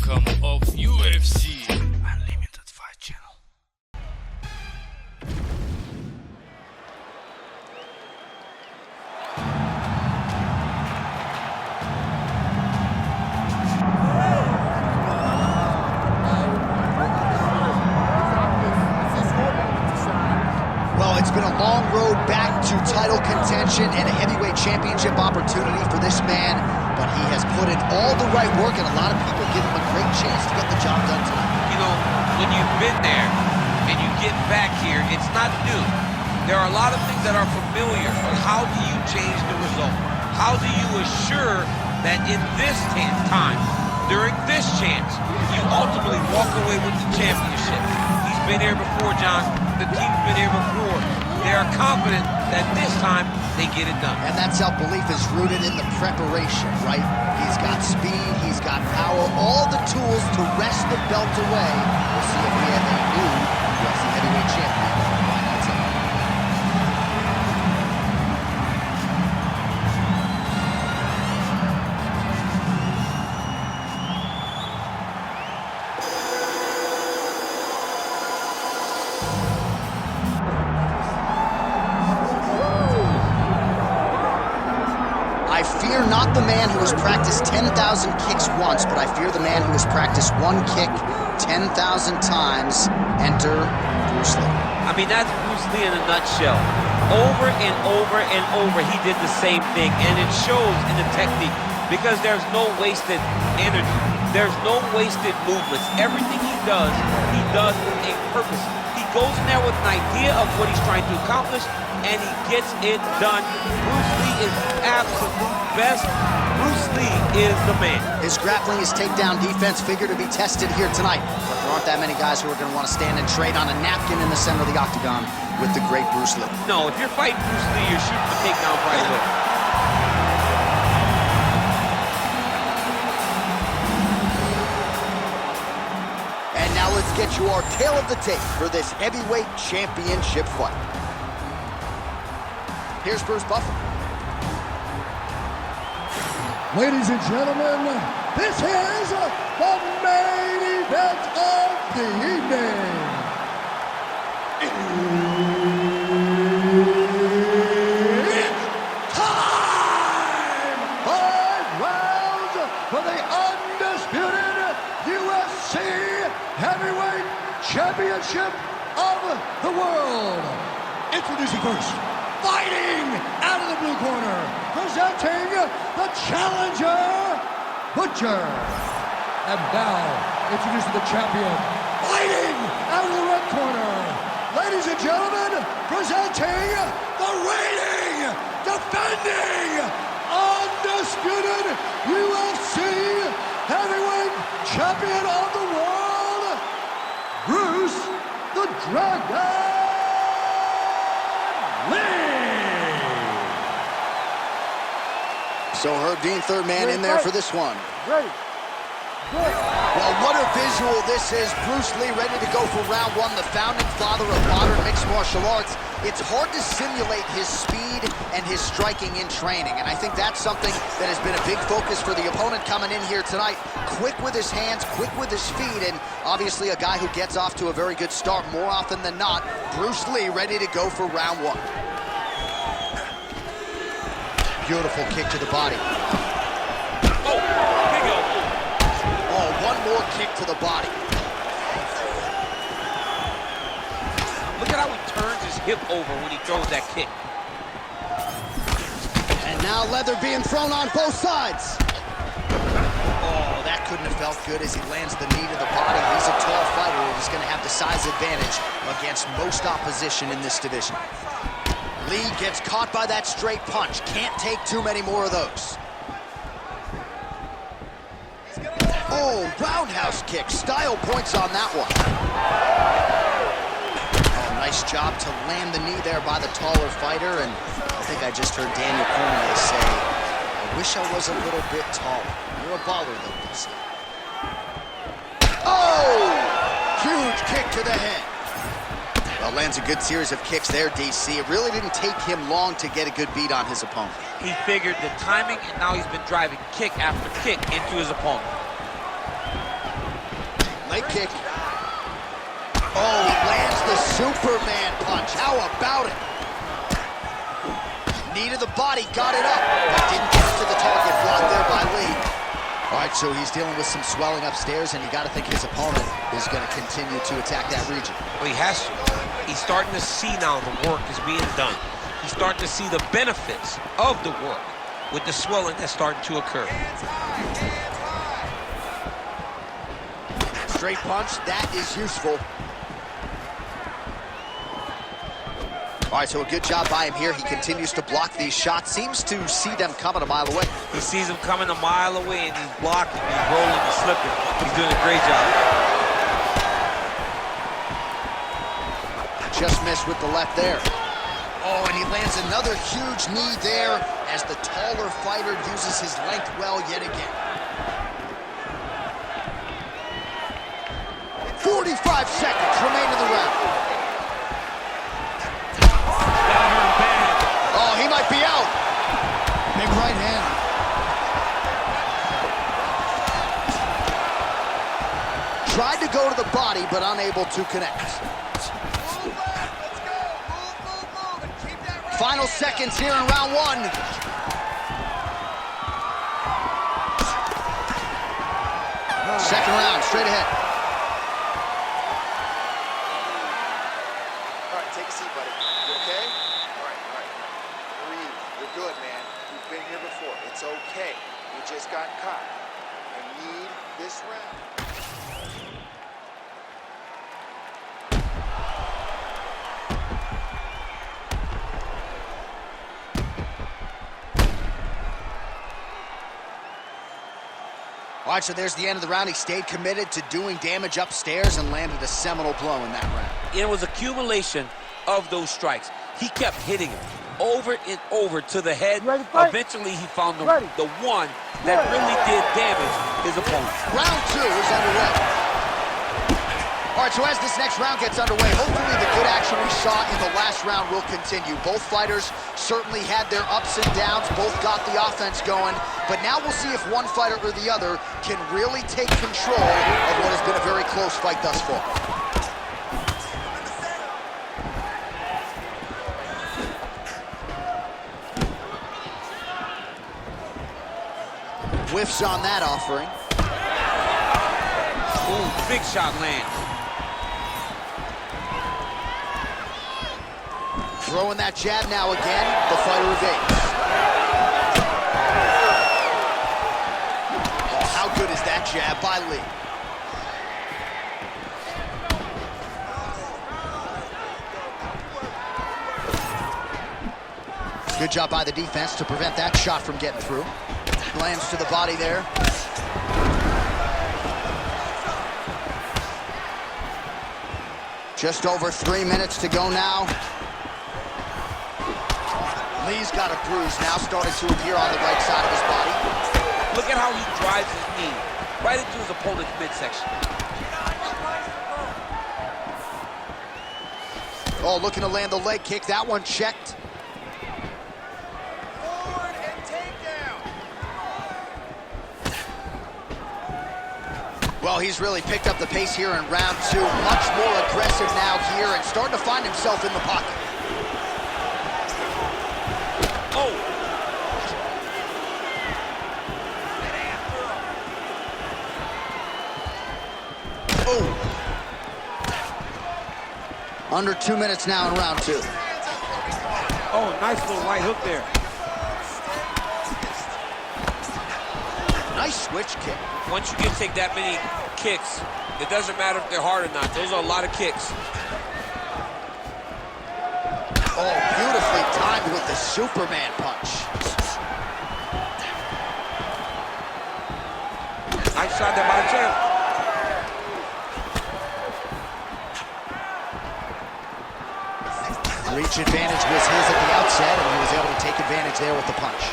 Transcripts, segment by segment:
outcome of UFC Unlimited Fight Channel. Well, it's been a long road back to title contention and a heavyweight championship opportunity for this man, but he has put in all the right work, and a lot of people give him a great chance to get the job done tonight. You know, when you've been there and you get back here, it's not new. There are a lot of things that are familiar, but how do you change the result? How do you assure that in this time, during this chance, you ultimately walk away with the championship? He's been here before, John. The team's been here before. They are confident that this time they get it done. And that self-belief is rooted in the preparation, right? He's got speed, he's got power, all the tools to wrest the belt away. We'll see if we have a new UFC heavyweight champion by night tonight. I fear not the man who has practiced 10,000 kicks once, but I fear the man who has practiced one kick 10,000 times. Enter Bruce Lee. I mean, that's Bruce Lee in a nutshell. Over and over and over, he did the same thing, and it shows in the technique because there's no wasted energy. There's no wasted movements. Everything he does with a purpose. He goes in there with an idea of what he's trying to accomplish, and he gets it done. Bruce Lee is the absolute best. Bruce Lee is the man. His grappling, his takedown defense figure to be tested here tonight. But there aren't that many guys who are going to want to stand and trade on a napkin in the center of the octagon with the great Bruce Lee. No, if you're fighting Bruce Lee, you're shooting the takedown right away. And now let's get you our tale of the tape for this heavyweight championship fight. Here's Bruce Buffer. Ladies and gentlemen, this is the main event of the evening. It's time! 5 rounds for the undisputed UFC Heavyweight Championship of the world. Introducing first, fighting out of the blue corner, presenting the challenger, Butcher. And now, introducing the champion, fighting out of the red corner. Ladies and gentlemen, presenting the reigning, defending, undisputed UFC heavyweight champion of the world, Bruce the Dragon Lee. So Herb Dean, third man in there for this one. Ready. Well, what a visual this is. Bruce Lee ready to go for round one, the founding father of modern mixed martial arts. It's hard to simulate his speed and his striking in training, and I think that's something that has been a big focus for the opponent coming in here tonight. Quick with his hands, quick with his feet, and obviously a guy who gets off to a very good start more often than not. Bruce Lee ready to go for round one. Beautiful kick to the body. Oh, big elbow. Oh, one more kick to the body. Look at how he turns his hip over when he throws that kick. And now leather being thrown on both sides. Oh, that couldn't have felt good as he lands the knee to the body. He's a tall fighter. He's going to have the size advantage against most opposition in this division. Lee gets caught by that straight punch. Can't take too many more of those. Oh, roundhouse kick. Style points on that one. Oh, nice job to land the knee there by the taller fighter. And I think I just heard Daniel Cormier say, I wish I was a little bit taller. You're a baller, though, DC. Oh! Huge kick to the head. Well, lands a good series of kicks there, DC. It really didn't take him long to get a good beat on his opponent. He figured the timing, and now he's been driving kick after kick into his opponent. kick. Oh, he lands the Superman punch. How about it? Knee to the body, got it up, but didn't get it to the target. Blocked there by Lee. All right, so he's dealing with some swelling upstairs, and you got to think his opponent is going to continue to attack that region. Well, he has to. He's starting to see now the work is being done. He's starting to see the benefits of the work with the swelling that's starting to occur. Straight punch, that is useful. All right, so a good job by him here. He continues to block these shots. Seems to see them coming a mile away. He sees them coming a mile away, and he's blocking, he's rolling, and slipping. He's doing a great job. Just missed with the left there. Oh, and he lands another huge knee there as the taller fighter uses his length well yet again. 45 seconds remain in the round. Oh, he might be out. Big right hand. Tried to go to the body, but unable to connect. Final seconds here in round one. Second round, straight ahead. All right, take a seat, buddy. You okay? All right. Breathe. You're good, man. You've been here before. It's okay. You just got caught. I need this round. All right, so there's the end of the round. He stayed committed to doing damage upstairs and landed a seminal blow in that round. It was accumulation of those strikes. He kept hitting him over and over to the head. Eventually, he found the one that really did damage his opponent. Round two is underway. All right, so as this next round gets underway, hopefully the good action we saw in the last round will continue. Both fighters certainly had their ups and downs. Both got the offense going. But now we'll see if one fighter or the other can really take control of what has been a very close fight thus far. Whiffs on that offering. Ooh, big shot lands. Throwing that jab now again, the fighter evades. Oh, how good is that jab by Lee? Good job by the defense to prevent that shot from getting through. Lands to the body there. Just over 3 minutes to go now. Lee's got a bruise now starting to appear on the right side of his body. Look at how he drives his knee right into his opponent's midsection. Oh, looking to land the leg kick. That one checked. Forward and takedown. Well, he's really picked up the pace here in round two. Much more aggressive now here and starting to find himself in the pocket. Under 2 minutes now in round two. Oh, nice little right hook there. Nice switch kick. Once you take that many kicks, it doesn't matter if they're hard or not. Those are a lot of kicks. Oh, beautifully timed with the Superman punch. Nice shot there by the champ. Reach advantage was his at the outset, and he was able to take advantage there with the punch.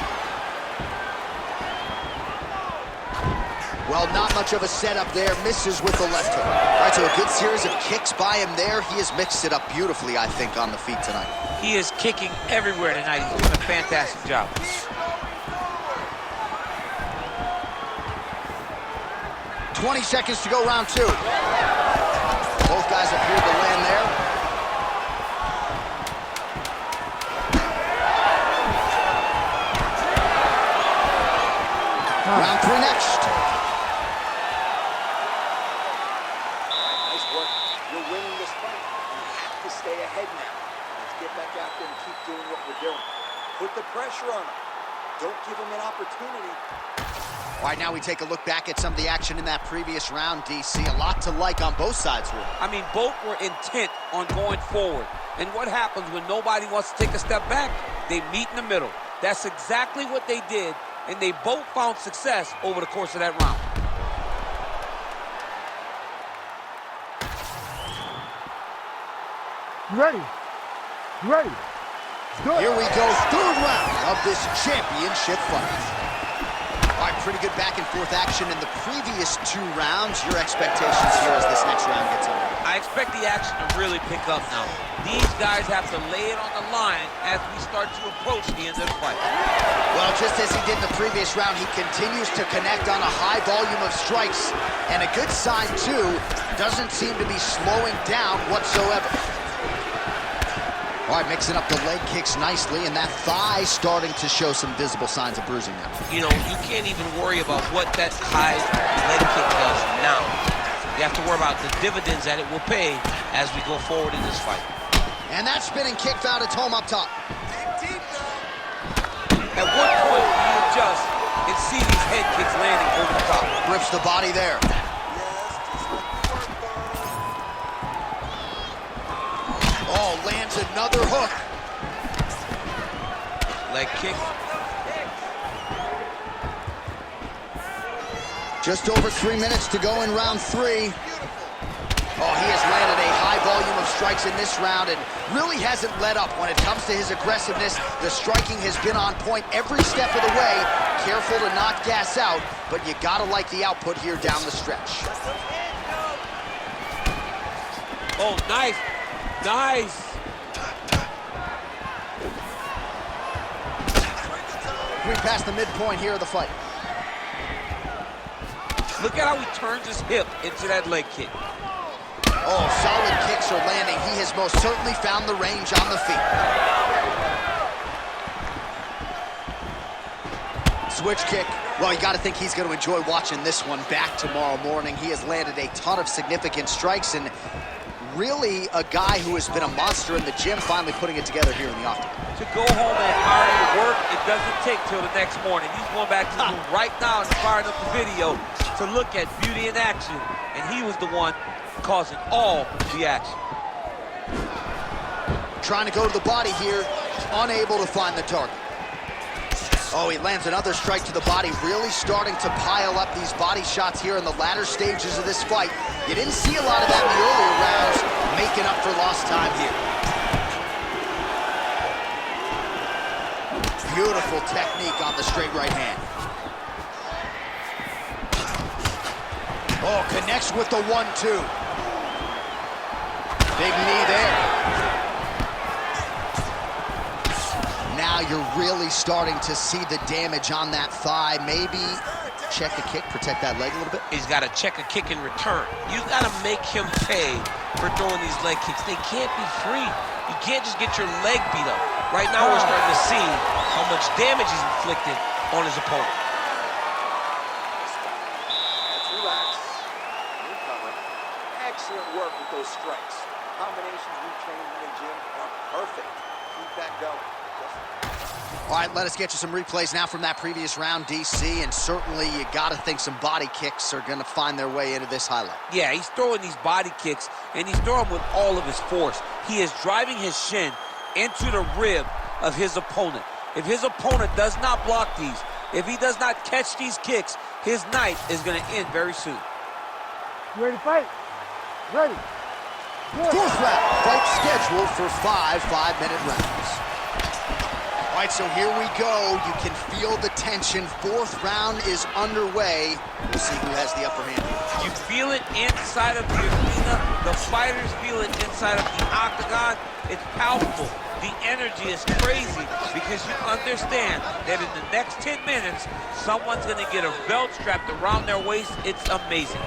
Well, not much of a setup there. Misses with the left hook. All right, so a good series of kicks by him there. He has mixed it up beautifully, I think, on the feet tonight. He is kicking everywhere tonight. He's doing a fantastic job. 20 seconds to go, round 2. Both guys appear to land there. Round 3 next. Nice work. You're winning this fight. You have to stay ahead now. Let's get back out there and keep doing what we're doing. Put the pressure on him. Don't give him an opportunity. All right, now we take a look back at some of the action in that previous round, DC. A lot to like on both sides, really. I mean, both were intent on going forward. And what happens when nobody wants to take a step back? They meet in the middle. That's exactly what they did, and they both found success over the course of that round. You ready? You ready? Good. Here we go, 3rd round of this championship fight. All right, pretty good back and forth action in the previous 2 rounds. Your expectations here as this next round gets underway? I expect the action to really pick up now. These guys have to lay it on the line as we start to approach the end of the fight. Well, just as he did in the previous round, he continues to connect on a high volume of strikes. And a good sign, too, doesn't seem to be slowing down whatsoever. All right, mixing up the leg kicks nicely, and that thigh starting to show some visible signs of bruising now. You know, you can't even worry about what that high leg kick does now. You have to worry about the dividends that it will pay as we go forward in this fight. And that spinning kick found its home up top. At what point do you adjust and see these head kicks landing over the top? Rips the body there. Oh, lands another hook. Leg kick. Just over 3 minutes to go in round 3. Oh, he has landed a high volume of strikes in this round and really hasn't let up when it comes to his aggressiveness. The striking has been on point every step of the way. Careful to not gas out, but you gotta like the output here down the stretch. Oh, nice. Nice. We passed the midpoint here of the fight. Look at how he turns his hip into that leg kick. Oh, solid kicks are landing. He has most certainly found the range on the feet. Switch kick. Well, you got to think he's going to enjoy watching this one back tomorrow morning. He has landed a ton of significant strikes and really a guy who has been a monster in the gym, finally putting it together here in the octagon. To go home and already work, it doesn't take till the next morning. He's going back to the room right now and firing up the video to look at beauty in action. And he was the one causing all the action. Trying to go to the body here, unable to find the target. Oh, he lands another strike to the body, really starting to pile up these body shots here in the latter stages of this fight. You didn't see a lot of that in the earlier rounds, making up for lost time here. Beautiful technique on the straight right hand. Oh, connects with the 1-2. Big knee there. Now you're really starting to see the damage on that thigh. Maybe check a kick, protect that leg a little bit. He's got to check a kick in return. You've got to make him pay for throwing these leg kicks. They can't be free. You can't just get your leg beat up. Right now we're starting to see how much damage he's inflicted on his opponent. Let's relax. Recover. Excellent work with those strikes. Combinations we train in the gym are perfect. Keep that going. All right, let us get you some replays now from that previous round, DC, and certainly you got to think some body kicks are going to find their way into this highlight. Yeah, he's throwing these body kicks, and he's throwing them with all of his force. He is driving his shin into the rib of his opponent. If his opponent does not block these, if he does not catch these kicks, his night is going to end very soon. You ready to fight? Ready. Good. 4th round, fight scheduled for 5 5-minute rounds. All right, so here we go. You can feel the tension. 4th round is underway. We'll see who has the upper hand. You feel it inside of the arena. The fighters feel it inside of the octagon. It's palpable. The energy is crazy because you understand that in the next 10 minutes, someone's going to get a belt strapped around their waist. It's amazing.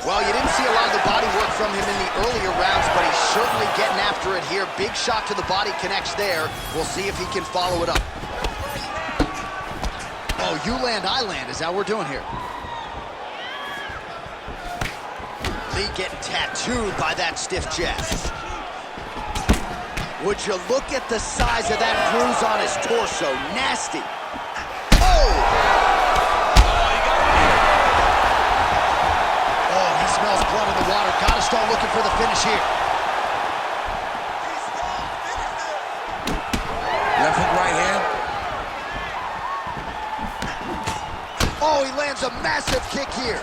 Well, you didn't see a lot of the body work from him in the earlier rounds, but he's certainly getting after it here. Big shot to the body connects there. We'll see if he can follow it up. Oh, you land, I land. Is that what we're doing here? Lee getting tattooed by that stiff jab. Would you look at the size of that bruise on his torso? Nasty. Oh! Oh, he smells blood in the water. Gotta start looking for the finish here. Left hook, right hand. Oh, he lands a massive kick here.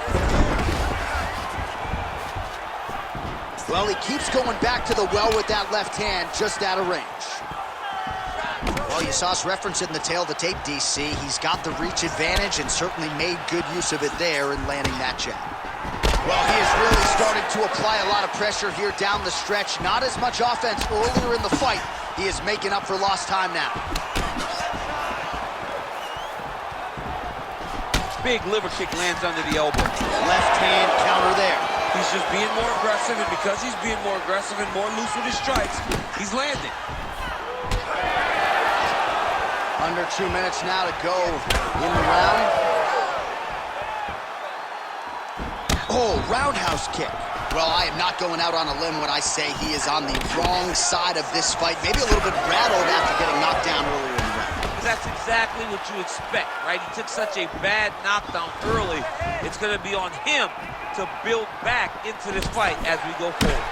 Well, he keeps going back to the well with that left hand, just out of range. Well, you saw us reference it in the tail of the tape, DC. He's got the reach advantage and certainly made good use of it there in landing that jab. Well, he is really starting to apply a lot of pressure here down the stretch. Not as much offense earlier in the fight. He is making up for lost time now. Big liver kick lands under the elbow. Left hand counter there. He's just being more aggressive, and because he's being more aggressive and more loose with his strikes, he's landing. Under 2 minutes now to go in the round. Oh, roundhouse kick. Well, I am not going out on a limb when I say he is on the wrong side of this fight. Maybe a little bit rattled after getting knocked down earlier in the round. That's exactly what you expect, right? He took such a bad knockdown early. It's going to be on him to build back into this fight as we go forward.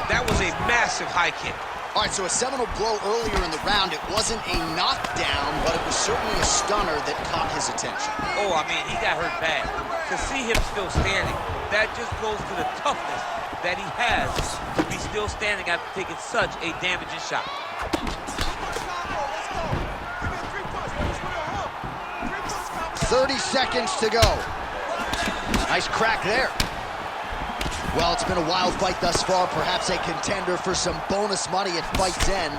That was a massive high kick. All right, so a seminal blow earlier in the round. It wasn't a knockdown, but it was certainly a stunner that caught his attention. Oh, I mean, he got hurt bad. To see him still standing, that just goes to the toughness that he has to be still standing after taking such a damaging shot. 30 seconds to go. Nice crack there. Well, it's been a wild fight thus far. Perhaps a contender for some bonus money at fight's end.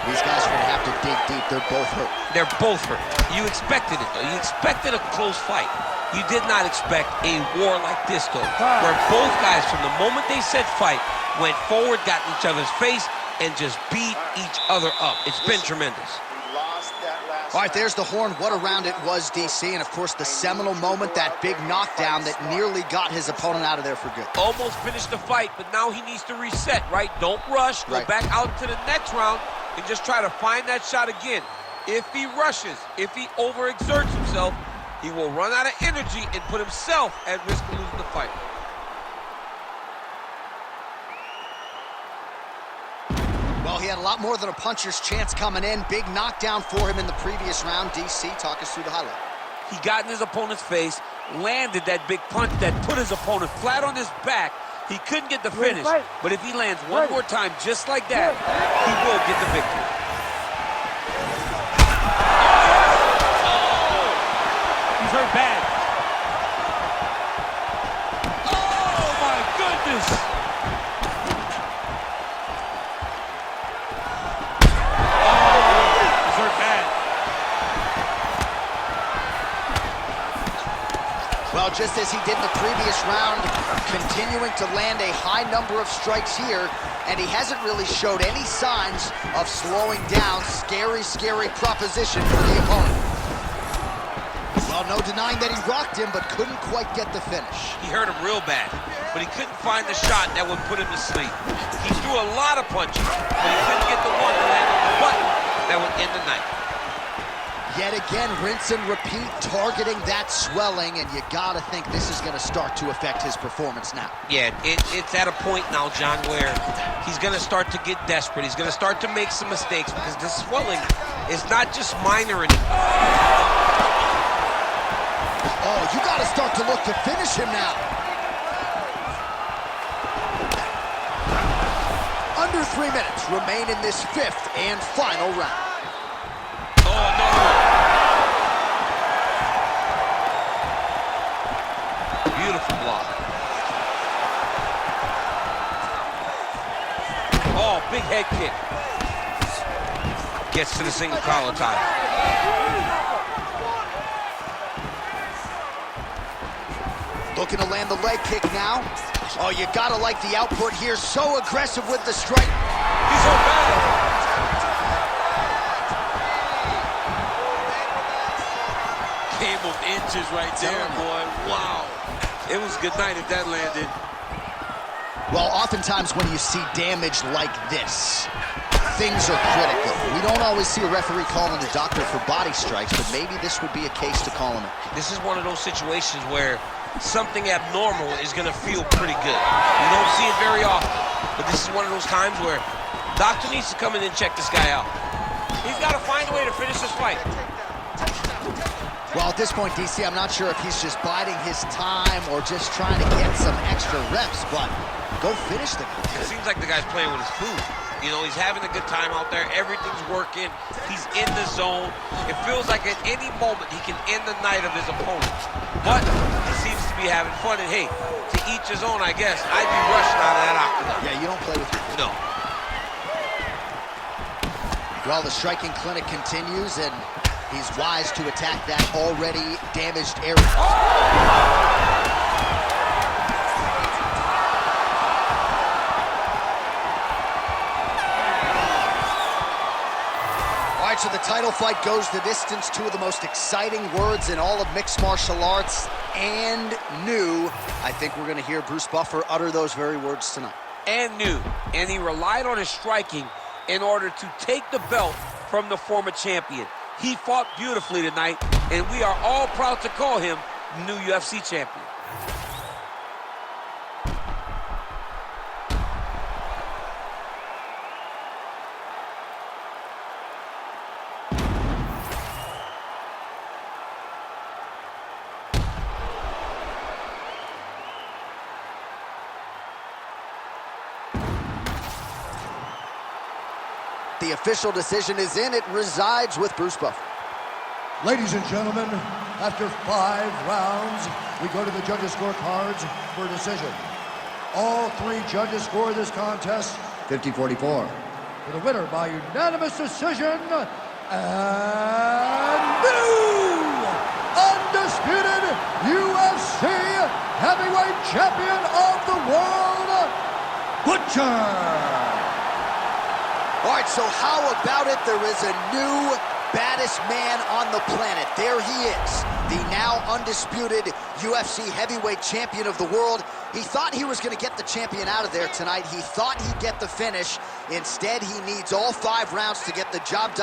These guys are going to have to dig deep. They're both hurt. They're both hurt. You expected it, though. You expected a close fight. You did not expect a war like this, though, where both guys, from the moment they said fight, went forward, got in each other's face, and just beat each other up. It's been tremendous. All right, there's the horn. What a round it was, DC. And, of course, the seminal moment, that big knockdown that nearly got his opponent out of there for good. Almost finished the fight, but now he needs to reset, right? Don't rush. Go back out to the next round and just try to find that shot again. If he rushes, if he overexerts himself, he will run out of energy and put himself at risk of losing the fight. Well, he had a lot more than a puncher's chance coming in. Big knockdown for him in the previous round. DC, talk us through the highlight. He got in his opponent's face, landed that big punch that put his opponent flat on his back. He couldn't get the finish, but if he lands one more time just like that, he will get the victory. He's hurt bad. Oh, my goodness. Well, just as he did in the previous round, continuing to land a high number of strikes here, and he hasn't really showed any signs of slowing down. Scary, scary proposition for the opponent. Well, no denying that he rocked him, but couldn't quite get the finish. He hurt him real bad, but he couldn't find the shot that would put him to sleep. He threw a lot of punches, but he couldn't get the one to land on the button that would end the night. Yet again, rinse and repeat, targeting that swelling, and you gotta think this is gonna start to affect his performance now. Yeah, it's at a point now, John, where he's gonna start to get desperate. He's gonna start to make some mistakes because this swelling is not just minor anymore. Oh, you gotta start to look to finish him now. Under 3 minutes remain in this fifth and final round. Oh, no. Beautiful block. head kick. Gets to the single collar tie. Looking to land the leg kick now. Oh, you gotta like the output here. So aggressive with the strike. He's so bad. Game of inches right there, boy. Wow. It was good night if that landed. Well, oftentimes when you see damage like this, things are critical. We don't always see a referee calling the doctor for body strikes, but maybe this would be a case to call him. This is one of those situations where something abnormal is going to feel pretty good. You don't see it very often, but this is one of those times where doctor needs to come in and check this guy out. He's got to find a way to finish this fight. Well, at this point, DC, I'm not sure if he's just biding his time or just trying to get some extra reps, but go finish the guy. It seems like the guy's playing with his food. You know, he's having a good time out there. Everything's working. He's in the zone. It feels like at any moment he can end the night of his opponent. But he seems to be having fun. And hey, to each his own, I guess. I'd be rushing out of that octagon. Yeah, you don't play with your food. No. Well, the striking clinic continues, and he's wise to attack that already damaged area. All right, so the title fight goes the distance. Two of the most exciting words in all of mixed martial arts, and new. I think we're going to hear Bruce Buffer utter those very words tonight. And new. And he relied on his striking in order to take the belt from the former champion. He fought beautifully tonight, and we are all proud to call him new UFC champion. The official decision is in. It resides with Bruce Buffer. Ladies and gentlemen, after 5 rounds, we go to the judges' scorecards for a decision. All 3 judges score this contest 50-44. For the winner by unanimous decision, and new undisputed UFC heavyweight champion of the world, Butcher. All right, so how about it? There is a new baddest man on the planet. There he is, the now undisputed UFC heavyweight champion of the world. He thought he was going to get the champion out of there tonight. He thought he'd get the finish. Instead, he needs all 5 rounds to get the job done.